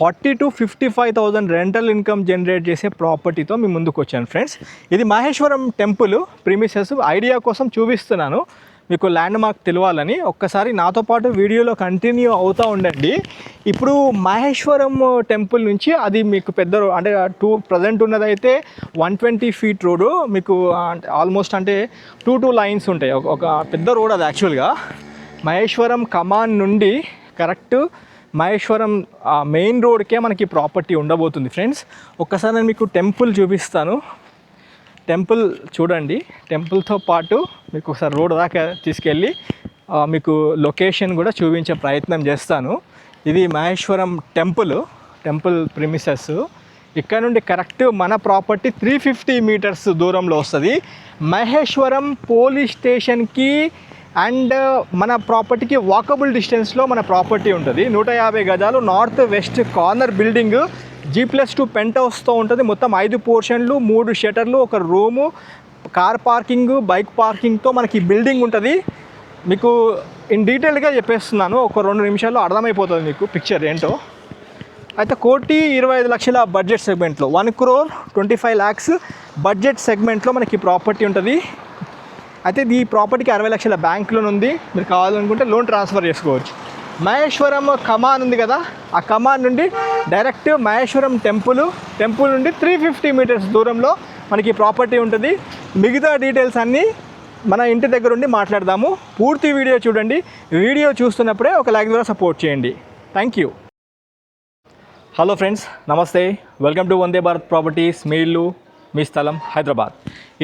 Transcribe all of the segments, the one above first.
40 to 55,000 rental income generate చేసే ప్రాపర్టీతో మీ ముందుకు వచ్చాను ఫ్రెండ్స్. ఇది మహేశ్వరం టెంపుల్ ప్రిమిసెస్. ఐడియా కోసం చూపిస్తున్నాను, మీకు ల్యాండ్ మార్క్ తెలియాలని. ఒక్కసారి నాతో పాటు వీడియోలో కంటిన్యూ అవుతూ ఉండండి. ఇప్పుడు మహేశ్వరం టెంపుల్ నుంచి అది మీకు పెద్ద అంటే ప్రజెంట్ ఉన్నదైతే 120 ఫీట్ రోడ్డు మీకు ఆల్మోస్ట్ అంటే 2 లైన్స్ ఉంటాయి. ఒక పెద్ద రోడ్ అది యాక్చువల్గా. మహేశ్వరం కమాన్ నుండి కరెక్ట్ మహేశ్వరం మెయిన్ రోడ్కే మనకి ప్రాపర్టీ ఉండబోతుంది ఫ్రెండ్స్. ఒక్కసారి నేను మీకు టెంపుల్ చూపిస్తాను. టెంపుల్ చూడండి, టెంపుల్తో పాటు మీకు ఒకసారి రోడ్ దాకా తీసుకెళ్ళి మీకు లొకేషన్ కూడా చూపించే ప్రయత్నం చేస్తాను. ఇది మహేశ్వరం టెంపుల్ ప్రిమిసెస్. ఇక్కడ నుండి కరెక్ట్ మన ప్రాపర్టీ 350 మీటర్స్ దూరంలో వస్తుంది. మహేశ్వరం పోలీస్ స్టేషన్కి అండ్ మన ప్రాపర్టీకి వాకబుల్ డిస్టెన్స్లో మన ప్రాపర్టీ ఉంటుంది. 150 గజాలు north west corner building, G+2 పెంట్ హౌస్తో ఉంటుంది. మొత్తం 5 పోర్షన్లు, 3 షటర్లు, ఒక రూము, కార్ పార్కింగ్, బైక్ పార్కింగ్తో మనకి బిల్డింగ్ ఉంటుంది. మీకు ఇన్ డీటెయిల్గా చెప్పేస్తున్నాను, ఒక 2 నిమిషాల్లో అర్థమైపోతుంది మీకు పిక్చర్ ఏంటో. అయితే 1,25,00,000 బడ్జెట్ సెగ్మెంట్లో 1,25,00,000 బడ్జెట్ సెగ్మెంట్లో మనకి ప్రాపర్టీ ఉంటుంది. అయితే ఈ ప్రాపర్టీకి 60 లక్షల బ్యాంక్ లోన్ ఉంది. మీరు కావాలనుకుంటే లోన్ ట్రాన్స్ఫర్ చేసుకోవచ్చు. మహేశ్వరం కమాన్ ఉంది కదా, ఆ కమాన్ నుండి డైరెక్ట్ మహేశ్వరం టెంపుల్ నుండి 350 మీటర్స్ దూరంలో మనకి ప్రాపర్టీ ఉంటుంది. మిగతా డీటెయిల్స్ అన్నీ మన ఇంటి దగ్గర ఉండి మాట్లాడదాము. పూర్తి వీడియో చూడండి. వీడియో చూస్తున్నప్పుడే ఒక లైక్ ద్వారా సపోర్ట్ చేయండి. Thank you. Hello friends, namaste. Welcome to Vande Bharat properties. మీ ఇల్లు మీ స్థలం హైదరాబాద్.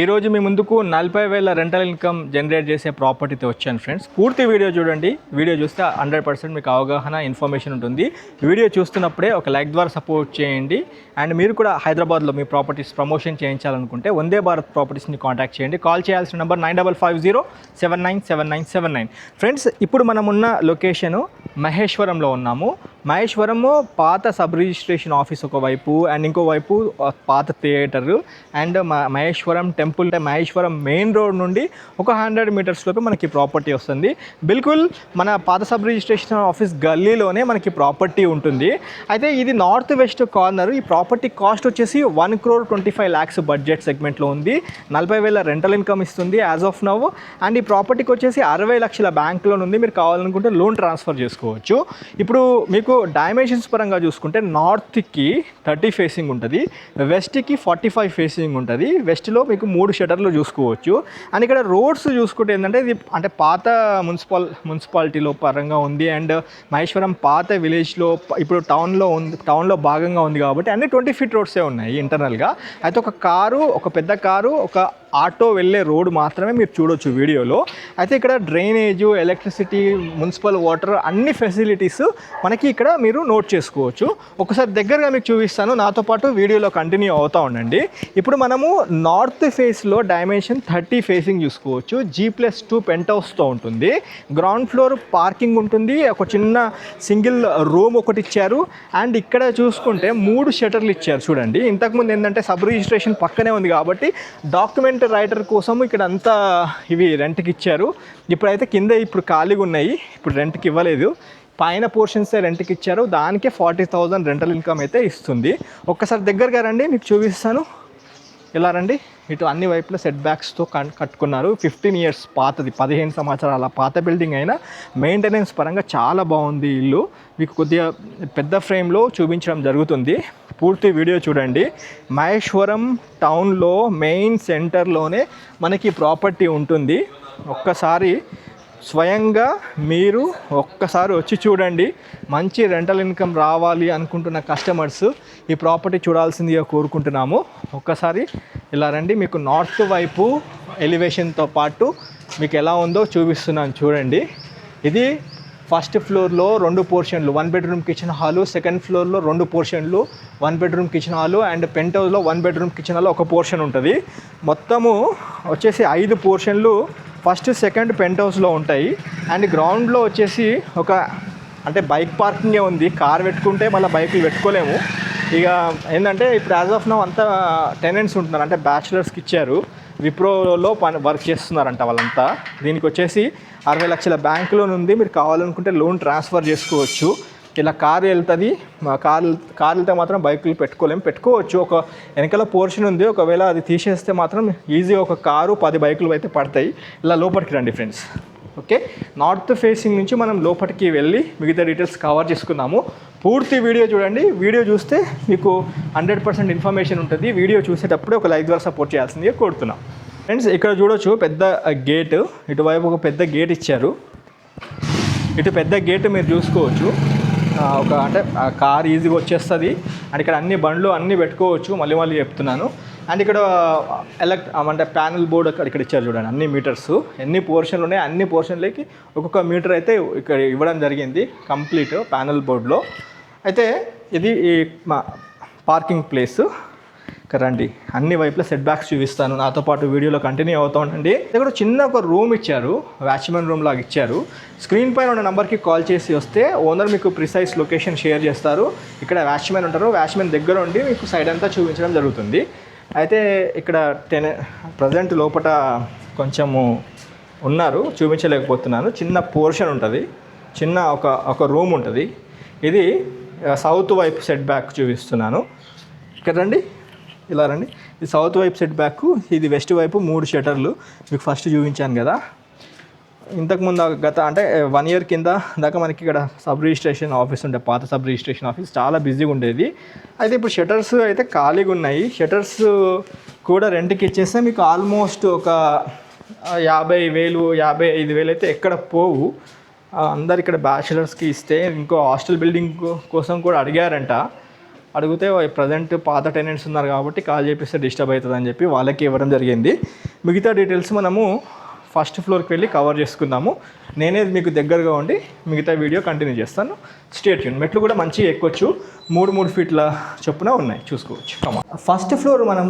ఈరోజు మీ ముందుకు 40,000 రెంటల్ ఇన్కమ్ జనరేట్ చేసే ప్రాపర్టీతో వచ్చాను ఫ్రెండ్స్. పూర్తి వీడియో చూడండి. వీడియో చూస్తే 100% మీకు అవగాహన ఇన్ఫర్మేషన్ ఉంటుంది. వీడియో చూస్తున్నప్పుడే ఒక లైక్ ద్వారా సపోర్ట్ చేయండి. అండ్ మీరు కూడా హైదరాబాద్లో మీ properties promotion చేయించాలనుకుంటే Vande Bharat ప్రాపర్టీస్ని contact చేయండి. కాల్ చేయాల్సిన నెంబర్ 9550797979. ఫ్రెండ్స్, ఇప్పుడు మనం ఉన్న లొకేషను మహేశ్వరంలో ఉన్నాము. మహేశ్వరము పాత సబ్ రిజిస్ట్రేషన్ ఆఫీస్ ఒకవైపు అండ్ ఇంకోవైపు పాత theatre and Maheshwaram temple. Maheshwaram main road నుండి ఒక 100 మీటర్స్ లోపు మనకి ప్రాపర్టీ వస్తుంది. బిల్కుల్ మన పాత సబ్ రిజిస్ట్రేషన్ ఆఫీస్ గల్లీలోనే మనకి ప్రాపర్టీ ఉంటుంది. అయితే ఇది నార్త్ వెస్ట్ కార్నర్. ఈ ప్రాపర్టీ కాస్ట్ వచ్చేసి 1,25,00,000 బడ్జెట్ సెగ్మెంట్లో ఉంది. 40,000 రెంటల్ ఇన్కమ్ ఇస్తుంది యాజ్ ఆఫ్ నవ్. అండ్ ఈ ప్రాపర్టీకి వచ్చేసి 60 లక్షల బ్యాంక్ లోన్ ఉంది. మీరు కావాలనుకుంటే లోన్ ట్రాన్స్ఫర్ చేసుకోవచ్చు. ఇప్పుడు మీకు డైమెన్షన్స్ పరంగా చూసుకుంటే నార్త్కి 30 ఫేసింగ్ ఉంటుంది, వెస్ట్కి 45 ఫేసింగ్ ఉంటుంది. వెస్ట్లో మీకు 3 షటర్లు చూసుకోవచ్చు. అండ్ ఇక్కడ రోడ్స్ చూసుకుంటే ఏంటంటే ఇది అంటే పాత మున్సిపాలిటీలో పరంగా ఉంది. అండ్ మహేశ్వరం పాత విలేజ్లో ఇప్పుడు టౌన్లో భాగంగా ఉంది కాబట్టి అన్ని 20 ఫీట్ రోడ్సే ఉన్నాయి ఇంటర్నల్గా. అయితే ఒక పెద్ద కారు, ఒక ఆటో వెళ్ళే రోడ్ మాత్రమే మీరు చూడొచ్చు వీడియోలో. అయితే ఇక్కడ డ్రైనేజ్, ఎలక్ట్రిసిటీ, మున్సిపల్ వాటర్ అన్ని ఫెసిలిటీస్ మనకి ఇక్కడ మీరు నోట్ చేసుకోవచ్చు. ఒకసారి దగ్గరగా మీకు చూపిస్తాను, నాతో పాటు వీడియోలో కంటిన్యూ అవుతూ ఉండండి. ఇప్పుడు మనము నార్త్ ఫేస్లో డైమెన్షన్ 30 ఫేసింగ్ చూసుకోవచ్చు. G+2 పెంట్ హౌస్తో ఉంటుంది. గ్రౌండ్ ఫ్లోర్ పార్కింగ్ ఉంటుంది. ఒక చిన్న సింగిల్ రూమ్ ఒకటి ఇచ్చారు. అండ్ ఇక్కడ చూసుకుంటే 3 షటర్లు ఇచ్చారు చూడండి. ఇంతకుముందు ఏంటంటే సబ్ రిజిస్ట్రేషన్ పక్కనే ఉంది కాబట్టి డాక్యుమెంట్ రైటర్ కోసం ఇక్కడ అంతా ఇవి రెంట్కి ఇచ్చారు. ఇప్పుడైతే కింద ఇప్పుడు ఖాళీగా ఉన్నాయి, ఇప్పుడు రెంట్కి ఇవ్వలేదు. పైన పోర్షన్సే రెంట్కి ఇచ్చారు. దానికే 40,000 రెంటల్ ఇన్కమ్ అయితే ఇస్తుంది. ఒక్కసారి దగ్గరగా రండి, మీకు చూపిస్తాను. ఇలా రండి. ఇటు అన్ని వైపులా సెట్ బ్యాక్స్తో కట్టుకున్నారు. 15 ఇయర్స్ పాతది, 15 సంవత్సరాల పాత బిల్డింగ్ అయినా మెయింటెనెన్స్ పరంగా చాలా బాగుంది ఇల్లు. మీకు కొద్దిగా పెద్ద ఫ్రేమ్లో చూపించడం జరుగుతుంది. పూర్తి వీడియో చూడండి. మహేశ్వరం టౌన్లో మెయిన్ సెంటర్లోనే మనకి ప్రాపర్టీ ఉంటుంది. ఒక్కసారి స్వయంగా మీరు ఒక్కసారి వచ్చి చూడండి. మంచి రెంటల్ ఇన్కమ్ రావాలి అనుకుంటున్న కస్టమర్స్ ఈ ప్రాపర్టీ చూడాల్సిందిగా కోరుకుంటున్నాము. ఒక్కసారి ఇలా రండి. మీకు నార్త్ వైపు ఎలివేషన్తో పాటు మీకు ఎలా ఉందో చూపిస్తున్నాను చూడండి. ఇది ఫస్ట్ ఫ్లోర్లో 2 పోర్షన్లు, 1 బెడ్రూమ్ కిచెన్ హాలు. సెకండ్ ఫ్లోర్లో 2 పోర్షన్లు, 1 బెడ్రూమ్ కిచెన్ హాలు. అండ్ పెంట్ హౌస్లో 1 బెడ్రూమ్ కిచెన్ హాల్లో 1 పోర్షన్ ఉంటుంది. మొత్తము వచ్చేసి 5 పోర్షన్లు ఫస్ట్ సెకండ్ పెంట్ హౌస్లో ఉంటాయి. అండ్ గ్రౌండ్లో వచ్చేసి ఒక అంటే బైక్ పార్కింగే ఉంది. కార్ పెట్టుకుంటే మళ్ళీ బైకులు పెట్టుకోలేము. ఇక ఏంటంటే ఇప్పుడు యాజ్ ఆఫ్ నౌ అంతా టెనెంట్స్ ఉంటున్నారు, అంటే బ్యాచిలర్స్కి ఇచ్చారు. విప్రోలో వర్క్ చేస్తున్నారంట వాళ్ళంతా. దీనికి వచ్చేసి 60 లక్షల బ్యాంక్ లోన్ ఉంది. మీరు కావాలనుకుంటే లోన్ ట్రాన్స్ఫర్ చేసుకోవచ్చు. ఇలా కారు వెళ్తుంది. కారు వెళ్తే మాత్రం బైకులు పెట్టుకోవచ్చు. ఒక వెనకాల పోర్షన్ ఉంది, ఒకవేళ అది తీసేస్తే మాత్రం ఈజీగా ఒక కారు 10 బైకులు అయితే పడతాయి. ఇలా లోపలికి రండి ఫ్రెండ్స్. ఓకే, నార్త్ ఫేసింగ్ నుంచి మనం లోపలికి వెళ్ళి మిగతా డీటెయిల్స్ కవర్ చేసుకున్నాము. పూర్తి వీడియో చూడండి. వీడియో చూస్తే మీకు 100% ఇన్ఫర్మేషన్ ఉంటుంది. వీడియో చూసేటప్పుడు ఒక లైక్ ద్వారా సపోర్ట్ చేయాల్సిందిగా కోరుతున్నాం. ఫ్రెండ్స్, ఇక్కడ చూడొచ్చు పెద్ద గేట్. ఇటువైపు ఒక పెద్ద గేట్ ఇచ్చారు. ఇటు పెద్ద గేట్ మీరు చూసుకోవచ్చు. అంటే కార్ ఈజీగా వచ్చేస్తుంది. అండ్ ఇక్కడ అన్ని బండ్లు అన్నీ పెట్టుకోవచ్చు. మళ్ళీ చెప్తున్నాను. అండ్ ఇక్కడ అంటే ప్యానల్ బోర్డు ఇక్కడ ఇచ్చారు చూడండి. అన్ని మీటర్స్, ఎన్ని పోర్షన్లు ఉన్నాయి అన్ని పోర్షన్లకి ఒక్కొక్క మీటర్ అయితే ఇక్కడ ఇవ్వడం జరిగింది కంప్లీట్ ప్యానల్ బోర్డులో. అయితే ఇది ఈ పార్కింగ్ ప్లేస్. ఇక్కడ రండి, అన్ని వైపులా సెట్ బ్యాక్స్ చూపిస్తాను. నాతో పాటు వీడియోలో కంటిన్యూ అవుతూ ఉండండి. ఇక్కడ చిన్న ఒక రూమ్ ఇచ్చారు, వాచ్మెన్ రూమ్ లాగా ఇచ్చారు. స్క్రీన్ పైన ఉన్న నెంబర్కి కాల్ చేసి వస్తే ఓనర్ మీకు ప్రిసైజ్ లొకేషన్ షేర్ చేస్తారు. ఇక్కడ వాచ్మెన్ ఉంటారు. వాచ్మెన్ దగ్గర ఉండి మీకు సైడ్ అంతా చూపించడం జరుగుతుంది. అయితే ఇక్కడ ప్రజెంట్ లోపల కొంచెము ఉన్నారు, చూపించలేకపోతున్నాను. చిన్న పోర్షన్ ఉంటుంది, చిన్న ఒక రూమ్ ఉంటుంది. ఇది సౌత్ వైపు సెట్ బ్యాక్ చూపిస్తున్నాను. ఇక్కడ రండి, ఇలా రండి. ఇది సౌత్ వైపు సెట్ బ్యాక్, ఇది వెస్ట్ వైపు 3 షటర్లు మీకు ఫస్ట్ చూపించాను కదా. ఇంతకుముందు అంటే 1 year కింద దాకా మనకి ఇక్కడ సబ్ రిజిస్ట్రేషన్ ఆఫీస్ ఉండే, పాత సబ్ రిజిస్ట్రేషన్ ఆఫీస్ చాలా బిజీగా ఉండేది. అయితే ఇప్పుడు షటర్స్ అయితే ఖాళీగా ఉన్నాయి. షటర్స్ కూడా రెంట్కి ఇచ్చేస్తే మీకు ఆల్మోస్ట్ ఒక 50,000 55,000 అయితే ఎక్కడ పోవు. అందరు ఇక్కడ బ్యాచిలర్స్కి ఇస్తే ఇంకో హాస్టల్ బిల్డింగ్ కోసం కూడా అడిగారంట. అడిగితే ప్రజెంట్ పాత టెనెంట్స్ ఉన్నారు కాబట్టి కాల్ చేపిస్తే డిస్టర్బ్ అవుతుందని చెప్పి వాళ్ళకి ఇవ్వడం జరిగింది. మిగతా డీటెయిల్స్ మనము ఫస్ట్ ఫ్లోర్కి వెళ్ళి కవర్ చేసుకుందాము. నేనే మీకు దగ్గరగా ఉండి మిగతా వీడియో కంటిన్యూ చేస్తాను. Stay tune. మెట్లు కూడా మంచిగా ఎక్కొచ్చు, 3 ఫీట్ల చొప్పున ఉన్నాయి, చూసుకోవచ్చు. ఫస్ట్ ఫ్లోర్ మనం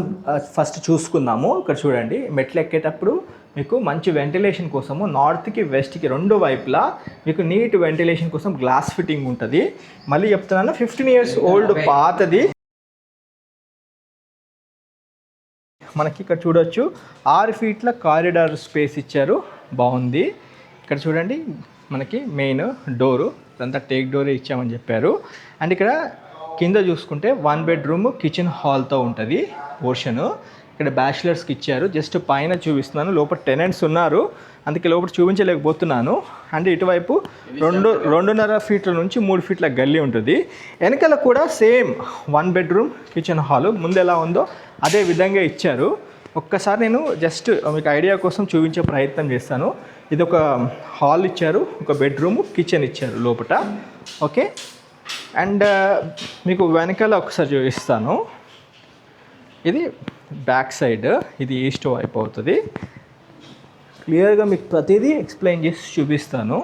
ఫస్ట్ చూసుకుందాము. ఇక్కడ చూడండి, మెట్లు ఎక్కేటప్పుడు మీకు మంచి వెంటిలేషన్ కోసము నార్త్కి వెస్ట్కి 2 వైపులా మీకు నీట్ వెంటిలేషన్ కోసం గ్లాస్ ఫిట్టింగ్ ఉంటుంది. మళ్ళీ చెప్తున్నాను, 15 years ఓల్డ్ పాతది. మనకి ఇక్కడ చూడొచ్చు 6 ఫీట్ల కారిడార్ స్పేస్ ఇచ్చారు, బాగుంది. ఇక్కడ చూడండి, మనకి మెయిన్ డోరు ఇదంతా టేక్ డోరే ఇచ్చామని చెప్పారు. అండ్ ఇక్కడ కింద చూసుకుంటే 1 bedroom కిచెన్ హాల్తో ఉంటుంది పోర్షను. ఇక్కడ బ్యాచిలర్స్కి ఇచ్చారు. జస్ట్ పైన చూపిస్తున్నాను, లోపల టెనెంట్స్ ఉన్నారు, అందుకే లోపల చూపించలేకపోతున్నాను. అండ్ ఇటువైపు 2.5 ఫీట్ల నుంచి 3 ఫీట్ల గల్లీ ఉంటుంది. వెనకాల కూడా సేమ్ 1 bedroom కిచెన్ హాలు ముందు ఎలా ఉందో అదే విధంగా ఇచ్చారు. ఒక్కసారి నేను జస్ట్ మీకు ఐడియా కోసం చూపించే ప్రయత్నం చేస్తాను. ఇది ఒక హాల్ ఇచ్చారు, ఒక బెడ్రూమ్, కిచెన్ ఇచ్చారు లోపల. ఓకే, అండ్ మీకు వెనకాల ఒకసారి చూపిస్తాను. ఇది బ్యాక్ సైడ్, ఇది ఈస్ట్ వైపు అవుతుంది. క్లియర్గా మీకు ప్రతిదీ ఎక్స్ప్లెయిన్ చేసి చూపిస్తాను.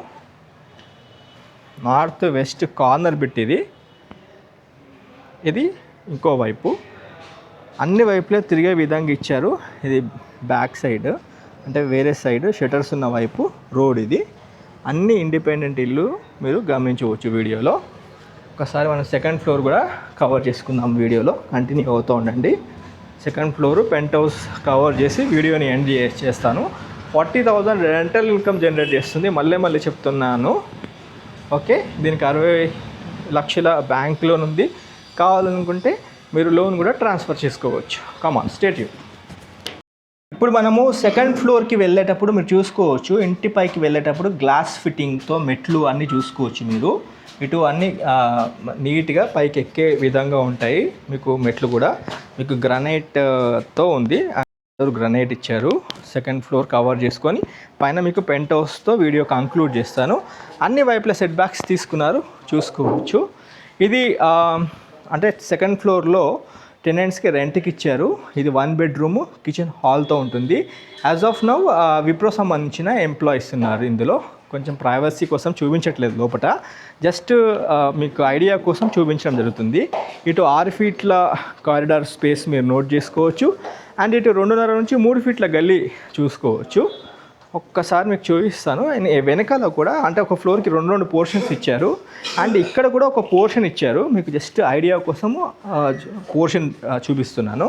నార్త్ వెస్ట్ కార్నర్ బిట్ ఇది. ఇది ఇంకో వైపు, అన్ని వైపులే తిరిగే విధంగా ఇచ్చారు. ఇది బ్యాక్ సైడ్, అంటే వేరే సైడ్ షటర్స్ ఉన్న వైపు రోడ్. ఇది అన్ని ఇండిపెండెంట్ ఇల్లు మీరు గమనించవచ్చు వీడియోలో. ఒకసారి మనం సెకండ్ ఫ్లోర్ కూడా కవర్ చేసుకుందాం. వీడియోలో కంటిన్యూ అవుతూ ఉండండి. Second floor penthouse cover చేసి వీడియోని ఎండ్ చేస్తాను. 40,000 రెంటల్ ఇన్కమ్ జనరేట్ చేస్తుంది. మళ్ళీ చెప్తున్నాను. ఓకే, దీనికి 60 లక్షల బ్యాంక్ లోన్ ఉంది. కావాలనుకుంటే మీరు లోన్ కూడా ట్రాన్స్ఫర్ చేసుకోవచ్చు. కమాన్, స్టే ట్యూన్. ఇప్పుడు మనము సెకండ్ ఫ్లోర్కి వెళ్ళేటప్పుడు మీరు చూసుకోవచ్చు, ఇంటి పైకి వెళ్ళేటప్పుడు గ్లాస్ ఫిట్టింగ్తో మెట్లు అన్నీ చూసుకోవచ్చు మీరు. ఇటు అన్నీ నీట్గా పైకి ఎక్కే విధంగా ఉంటాయి. మీకు మెట్లు కూడా మీకు గ్రనైట్తో ఉంది, గ్రనైట్ ఇచ్చారు. సెకండ్ ఫ్లోర్ కవర్ చేసుకొని పైన మీకు పెంట్ హౌస్తో వీడియో కంక్లూడ్ చేస్తాను. అన్ని వైపుల సెట్ బ్యాక్స్ తీసుకున్నారు, చూసుకోవచ్చు. ఇది అంటే సెకండ్ ఫ్లోర్లో టెనెంట్స్కి రెంట్కి ఇచ్చారు. ఇది 1 bedroom కిచెన్ హాల్తో ఉంటుంది. యాజ్ ఆఫ్ నౌ విప్రో సంబంధించిన ఎంప్లాయీస్ ఉన్నారు ఇందులో. కొంచెం ప్రైవసీ కోసం చూపించట్లేదు లోపల, జస్ట్ మీకు ఐడియా కోసం చూపించడం జరుగుతుంది. ఇటు 6 ఫీట్ల కారిడార్ స్పేస్ మీరు నోట్ చేసుకోవచ్చు. అండ్ ఇటు 2.5 నుంచి 3 ఫీట్ల గల్లీ చూసుకోవచ్చు. ఒక్కసారి మీకు చూపిస్తాను. వెనకాల కూడా అంటే ఒక ఫ్లోర్కి 2 పోర్షన్స్ ఇచ్చారు. అండ్ ఇక్కడ కూడా ఒక పోర్షన్ ఇచ్చారు. మీకు జస్ట్ ఐడియా కోసము పోర్షన్ చూపిస్తున్నాను.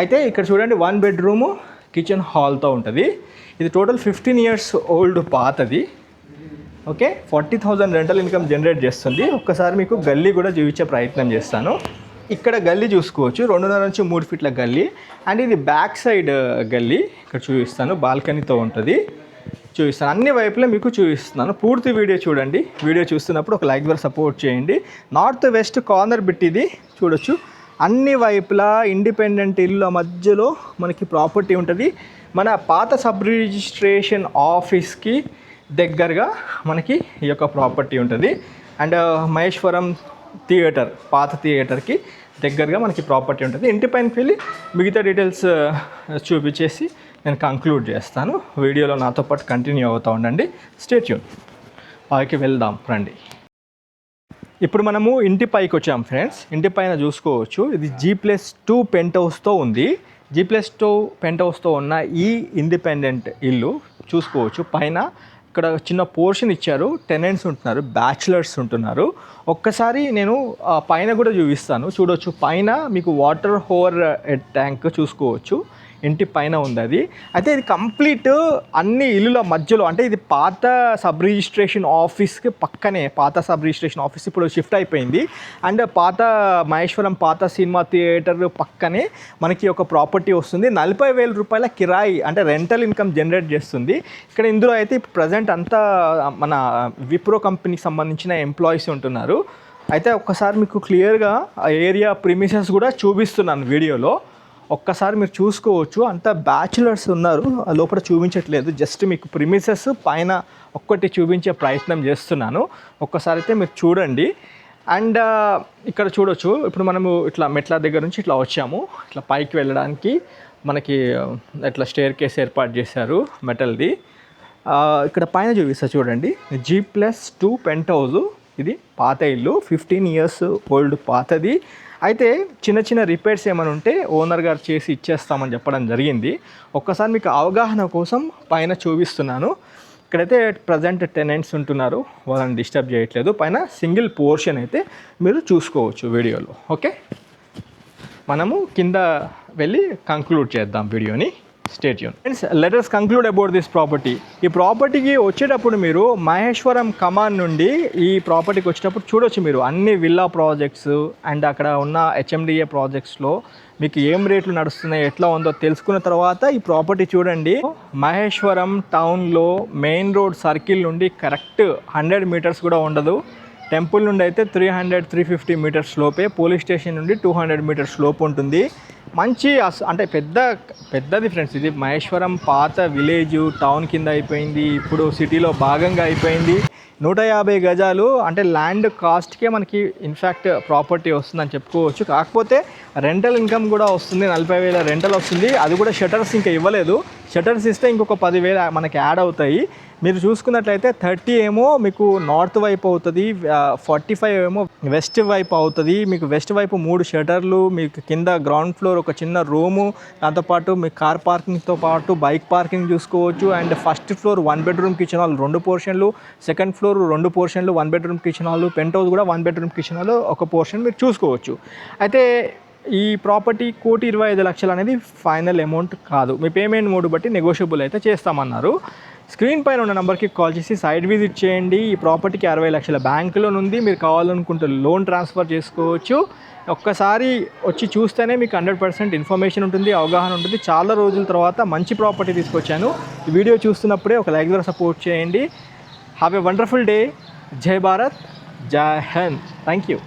అయితే ఇక్కడ చూడండి, 1 bedroom కిచెన్ హాల్తో ఉంటుంది. ఇది టోటల్ 15 years ఓల్డ్ పాతది. ఓకే 40,000 రెంటల్ ఇన్కమ్ జనరేట్ చేస్తుంది. ఒక్కసారి మీకు గల్లీ కూడా చూపించే ప్రయత్నం చేస్తాను. ఇక్కడ గల్లీ చూసుకోవచ్చు, 2.5 నుంచి 3 ఫీట్ల గల్లీ. అండ్ ఇది బ్యాక్ సైడ్ గల్లీ. ఇక్కడ చూపిస్తాను, బాల్కనీతో ఉంటుంది. చూపిస్తాను, అన్ని వైపులా మీకు చూపిస్తున్నాను. పూర్తి వీడియో చూడండి. వీడియో చూస్తున్నప్పుడు ఒక లైక్ ద్వారా సపోర్ట్ చేయండి. నార్త్ వెస్ట్ కార్నర్ బిట్ ఇది చూడొచ్చు. అన్ని వైపులా ఇండిపెండెంట్ ఇళ్ళ మధ్యలో మనకి ప్రాపర్టీ ఉంటుంది. మన పాత సబ్ రిజిస్ట్రేషన్ ఆఫీస్కి దగ్గరగా మనకి ఈ యొక్క ప్రాపర్టీ ఉంటుంది. అండ్ మహేశ్వరం థియేటర్, పాత థియేటర్కి దగ్గరగా మనకి ప్రాపర్టీ ఉంటుంది. ఇంటి పైనకి వెళ్ళి మిగతా డీటెయిల్స్ చూపించేసి నేను కంక్లూడ్ చేస్తాను. వీడియోలో నాతో పాటు కంటిన్యూ అవుతూ ఉండండి. Stay tune. పైకి వెళ్దాం రండి. ఇప్పుడు మనము ఇంటి పైకి వచ్చాం ఫ్రెండ్స్. ఇంటి పైన చూసుకోవచ్చు, ఇది G+2 పెంట్ హౌస్తో ఉంది. G+2 పెంట్ హౌస్తో ఉన్న ఈ ఇండిపెండెంట్ ఇల్లు చూసుకోవచ్చు. పైన ఇక్కడ చిన్న పోర్షన్ ఇచ్చారు, టెనెంట్స్ ఉంటున్నారు, బ్యాచులర్స్ ఉంటున్నారు. ఒక్కసారి నేను పైన కూడా చూపిస్తాను. చూడవచ్చు, పైన మీకు వాటర్ హోవర్ ట్యాంక్ చూసుకోవచ్చు, ఇంటి పైన ఉంది అది. అయితే ఇది కంప్లీట్ అన్ని ఇల్లుల మధ్యలో, అంటే ఇది పాత సబ్ రిజిస్ట్రేషన్ ఆఫీస్కి పక్కనే. పాత సబ్ రిజిస్ట్రేషన్ ఆఫీస్ ఇప్పుడు షిఫ్ట్ అయిపోయింది. అండ్ పాత మహేశ్వరం పాత సినిమా థియేటర్ పక్కనే మనకి ఒక ప్రాపర్టీ వస్తుంది. 40,000 రూపాయల కిరాయి, అంటే రెంటల్ ఇన్కమ్ జనరేట్ చేస్తుంది. ఇక్కడ ఇందులో అయితే ప్రజెంట్ అంతా మన విప్రో కంపెనీకి సంబంధించిన ఎంప్లాయీస్ ఉంటున్నారు. అయితే ఒక్కసారి మీకు క్లియర్గా ఏరియా ప్రిమిసెస్ కూడా చూపిస్తున్నాను వీడియోలో. ఒక్కసారి మీరు చూసుకోవచ్చు, అంతా బ్యాచులర్స్ ఉన్నారు. లోపల చూపించట్లేదు, జస్ట్ మీకు ప్రిమిసెస్ పైన ఒక్కటి చూపించే ప్రయత్నం చేస్తున్నాను. ఒక్కసారి అయితే మీరు చూడండి. అండ్ ఇక్కడ చూడొచ్చు, ఇప్పుడు మనము ఇట్లా మెట్ల దగ్గర నుంచి ఇట్లా వచ్చాము. ఇట్లా పైకి వెళ్ళడానికి మనకి ఇట్లా స్టేర్ కేస్ ఏర్పాటు చేశారు మెటల్ది. ఇక్కడ పైన చూపిస్తా చూడండి, G+2 పెంట్ హౌస్. ఇది పాత ఇల్లు, 15 ఇయర్స్ ఓల్డ్ పాతది. అయితే చిన్న చిన్న రిపేర్స్ ఏమైనా ఉంటే ఓనర్ గారు చేసి ఇచ్చేస్తామని చెప్పడం జరిగింది. ఒక్కసారి మీకు అవగాహన కోసం పైన చూపిస్తున్నాను. ఇక్కడైతే ప్రజెంట్ టెనెంట్స్ ఉంటున్నారు, వాళ్ళని డిస్టర్బ్ చేయట్లేదు. పైన సింగిల్ పోర్షన్ అయితే మీరు చూసుకోవచ్చు వీడియోలో. ఓకే, మనము కింద వెళ్ళి కంక్లూడ్ చేద్దాం వీడియోని. Stay tune. Friends, let us conclude about this property. ఈ ప్రాపర్టీకి వచ్చేటప్పుడు మీరు మహేశ్వరం కమాన్ నుండి ఈ ప్రాపర్టీకి వచ్చేటప్పుడు చూడొచ్చు, మీరు అన్ని విల్లా ప్రాజెక్ట్స్ అండ్ అక్కడ ఉన్న HMDA ప్రాజెక్ట్స్లో మీకు ఏం రేట్లు నడుస్తున్నాయి, ఎట్లా ఉందో తెలుసుకున్న తర్వాత ఈ ప్రాపర్టీ చూడండి. మహేశ్వరం టౌన్లో మెయిన్ రోడ్ సర్కిల్ నుండి కరెక్ట్ 100 మీటర్స్ కూడా ఉండదు. టెంపుల్ నుండి అయితే 300-350 మీటర్స్ లోపే, పోలీస్ స్టేషన్ నుండి 200 మీటర్స్ లోపు ఉంటుంది. మంచి అంటే పెద్దది ఫ్రెండ్స్. ఇది మహేశ్వరం పాత విలేజ్ టౌన్ కింద అయిపోయింది, ఇప్పుడు సిటీలో భాగంగా అయిపోయింది. 150 గజాలు అంటే ల్యాండ్ కాస్ట్కే మనకి ఇన్ఫ్యాక్ట్ ప్రాపర్టీ వస్తుందని చెప్పుకోవచ్చు. కాకపోతే రెంటల్ ఇన్కమ్ కూడా వస్తుంది, 40,000 రెంటల్ వస్తుంది. అది కూడా షటర్స్ ఇంకా ఇవ్వలేదు. షటర్స్ ఇస్తే ఇంకొక 10,000 మనకి యాడ్ అవుతాయి. మీరు చూసుకున్నట్లయితే 30 ఏమో మీకు నార్త్ వైపు అవుతుంది, 45 ఏమో వెస్ట్ వైపు అవుతుంది. మీకు వెస్ట్ వైపు 3 షటర్లు, మీకు కింద గ్రౌండ్ ఫ్లోర్ ఒక చిన్న రూము, దాంతోపాటు మీ కార్ పార్కింగ్తో పాటు బైక్ పార్కింగ్ చూసుకోవచ్చు. And first floor 1 bedroom kitchen hall 2 పోర్షన్లు, సెకండ్ ఫ్లోర్ 2 పోర్షన్లు 1 bedroom kitchen hall, penthouse కూడా 1 బెడ్రూమ్ కిచెన్ హాల్ ఒక పోర్షన్ మీరు చూసుకోవచ్చు. అయితే ఈ ప్రాపర్టీ 1,25,00,000 అనేది ఫైనల్ అమౌంట్ కాదు. మీ పేమెంట్ మోడ్ బట్టి నెగోషియబుల్ అయితే చేస్తామన్నారు. స్క్రీన్ పైన ఉన్న నెంబర్కి కాల్ చేసి సైట్ విజిట్ చేయండి. ఈ ప్రాపర్టీకి 60 లక్షల బ్యాంక్ లోన్ ఉంది. మీరు కావాలనుకుంటే లోన్ ట్రాన్స్ఫర్ చేసుకోవచ్చు. ఒక్కసారి వచ్చి చూస్తేనే మీకు 100% ఇన్ఫర్మేషన్ ఉంటుంది, అవగాహన ఉంటుంది. చాలా రోజుల తర్వాత మంచి ప్రాపర్టీ తీసుకొచ్చాను. ఈ వీడియో చూస్తున్నప్పుడే ఒక లైక్ ద్వారా సపోర్ట్ చేయండి. Have a wonderful day. జై భారత్, జై హింద్. Thank you.